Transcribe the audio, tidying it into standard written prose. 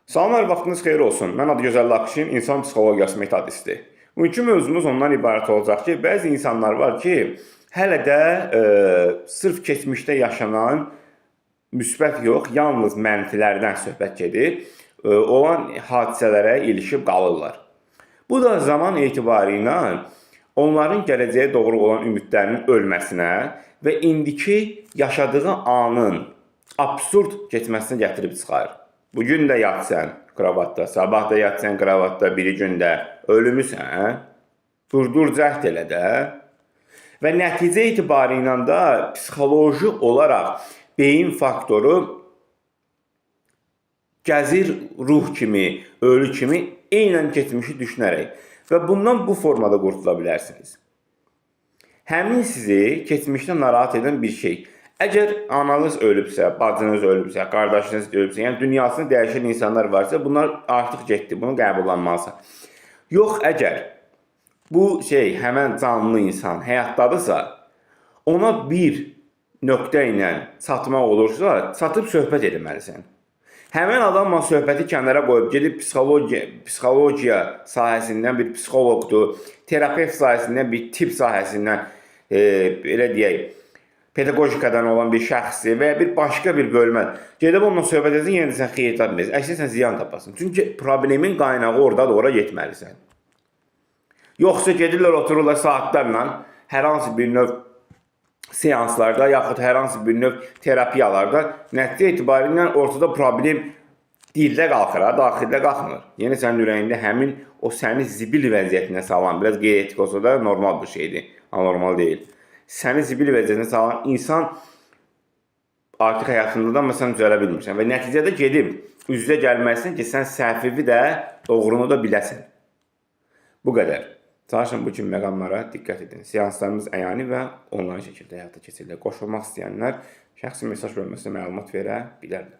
Salamlar, vaxtınız xeyir olsun. Mən adı Gözəl Akşin, insan psixologiyası metodisti. Bugünkü mövzumuz ondan ibarət olacaq ki, bəzi insanlar var ki, hələ də sırf keçmişdə yaşanan müsbət yox, yalnız mənfilərdən söhbət gedir, olan hadisələrə ilişib qalırlar. Bu da zaman etibarı ilə onların gələcəyə doğru olan ümidlərinin ölməsinə və indiki yaşadığı anın absurd keçməsinə gətirib çıxarır. Bugün də yatsan kravatda, sabah da yatsan kravatda, biri gündə ölümüsən, durdur cəhd elə də. Və nəticə etibarı ilə də psixoloji olaraq beyin faktoru gəzir ruh kimi, ölü kimi eynən keçmişi düşünərək və bundan bu formada qurtula bilərsiniz. Həmin sizi keçmişdə narahat edən bir şey. Əgər ananız ölübsə, bacınız ölübsə, qardaşınız ölübsə, yəni dünyasını dəyişən insanlar varsa, bunlar artıq getdi, bunu qəbullanmalısan. Yox, əgər bu həmən canlı insan həyatdadırsa, ona bir nöqtə ilə çatmaq olursa, çatıb söhbət etməlisən. Həmən adamla söhbəti kənara qoyub, gedib psixologiya sahəsindən bir psixoloqdur, terapevt sahəsindən bir tip sahəsindən, belə deyək, pedagogikadan olan bir şəxsi və ya bir başqa bir bölmə gedib onunla söhbət edəsən, yenə də sən xeyir tapmayasın, əksər sən ziyan tapasın. Çünki problemin qaynağı orada doğru getməlisən. Yoxsa gedirlər, otururlar saatlarla hər hansı bir növ seanslarda yaxud hər hansı bir növ terapiyalarda nəticə etibarilə ortada problem dildə qalxır, daxildə qalxmır. Yəni sənin ürəyində həmin o səni zibil vəziyyətinə salan, biraz qeyri-etik olsa da normal bir şeydir, anormal deyil. Səni zibil vəziyyətinə salan insan artıq həyatında da sən düzələ bilmirsən və nəticədə gedib üzrə gəlməlisən ki, sən səhvivi də, doğrunu da biləsən. Bu qədər. Çalışın bu kimi məqamlara diqqət edin. Seanslarımız əyani və onlayn şəkildə həyata keçirilir. Qoşulmaq istəyənlər şəxsi mesaj bölməsinə məlumat verə bilərlər.